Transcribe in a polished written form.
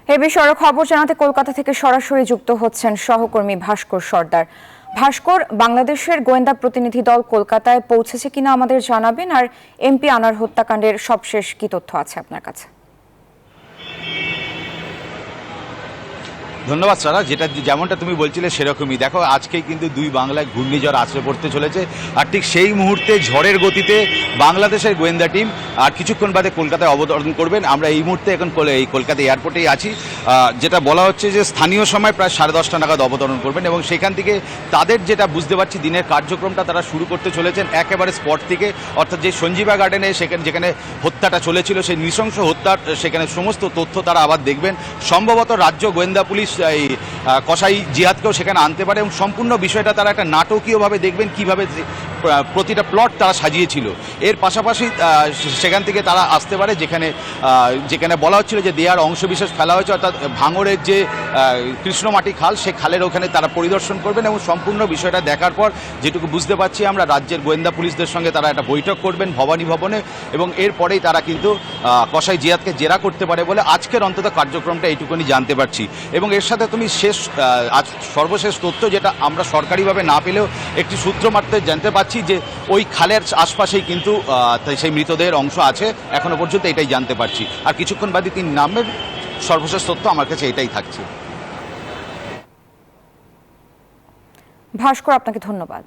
এ বিষয়ে খবর জানাতে কলকাতা থেকে সরাসরি যুক্ত হচ্ছেন সহকর্মী ভাস্কর সর্দার। ভাস্কর, বাংলাদেশের গোয়েন্দা প্রতিনিধি দল কলকাতায় পৌঁছেছে কিনা আমাদের জানাবেন, আর এমপি আনার হত্যাকাণ্ডের সবশেষ কি তথ্য আছে আপনার কাছে? ধন্যবাদ সারা। যেমনটা তুমি বলছিলে সেরকমই দেখো, আজকেই কিন্তু দুই বাংলায় ঘূর্ণিঝড় আছড়ে পড়তে চলেছে, আর ঠিক সেই মুহূর্তে ঝড়ের গতিতে বাংলাদেশের গোয়েন্দা টিম আর কিছুক্ষণ বাদে কলকাতায় অবতরণ করবেন। আমরা এই মুহূর্তে এখন এই কলকাতা এয়ারপোর্টেই আছি, যেটা বলা হচ্ছে যে স্থানীয় সময় প্রায় 10:30 নাগাদ অবতরণ করবেন, এবং সেখান থেকে তাদের যেটা বুঝতে পারছি দিনের কার্যক্রমটা তারা শুরু করতে চলেছেন একেবারে স্পট থেকে, অর্থাৎ যে সঞ্জীবা গার্ডেনে যেখানে হত্যাটা চলেছিল, সেই নৃশংস হত্যার সেখানে সমস্ত তথ্য তারা আবার দেখবেন। সম্ভবত রাজ্য গোয়েন্দা পুলিশ এই কসাই জিয়াদকেও সেখানে আনতে পারে, এবং সম্পূর্ণ বিষয়টা তারা একটা নাটকীয়ভাবে দেখবেন কিভাবে প্রতিটা প্লট তারা সাজিয়েছিল। এর পাশাপাশি সেখান থেকে তারা আসতে পারে যেখানে বলা হচ্ছিল যে দেয়ার অংশবিশেষ ফেলা হয়েছে, অর্থাৎ ভাঙড়ের যে কৃষ্ণমাটি খাল, সে খালের ওখানে তারা পরিদর্শন করবেন, এবং সম্পূর্ণ বিষয়টা দেখার পর যেটুকু বুঝতে পারছি আমরা, রাজ্যের গোয়েন্দা পুলিশদের সঙ্গে তারা একটা বৈঠক করবেন ভবানী ভবনে, এবং এরপরেই তারা কিন্তু কসাই জিয়াদকে জেরা করতে পারে বলে আজকের অন্তত কার্যক্রমটা এইটুকুনি জানতে পারছি। এবং এর সাথে তুমি সর্বশেষ তথ্য যেটা আমরা সরকারিভাবে না পেলেও একটি সূত্র মাত্রে জানতে পারছি যে ওই খালের আশপাশেই কিন্তু সেই মৃতদেহের অংশ আছে, এখনো পর্যন্ত এটাই জানতে পারছি। আর কিছুক্ষণ বাদে তিনি নামবেন। সর্বশেষ তথ্য আমার কাছে এটাই থাকছে। ভাস্কর, আপনাকে ধন্যবাদ।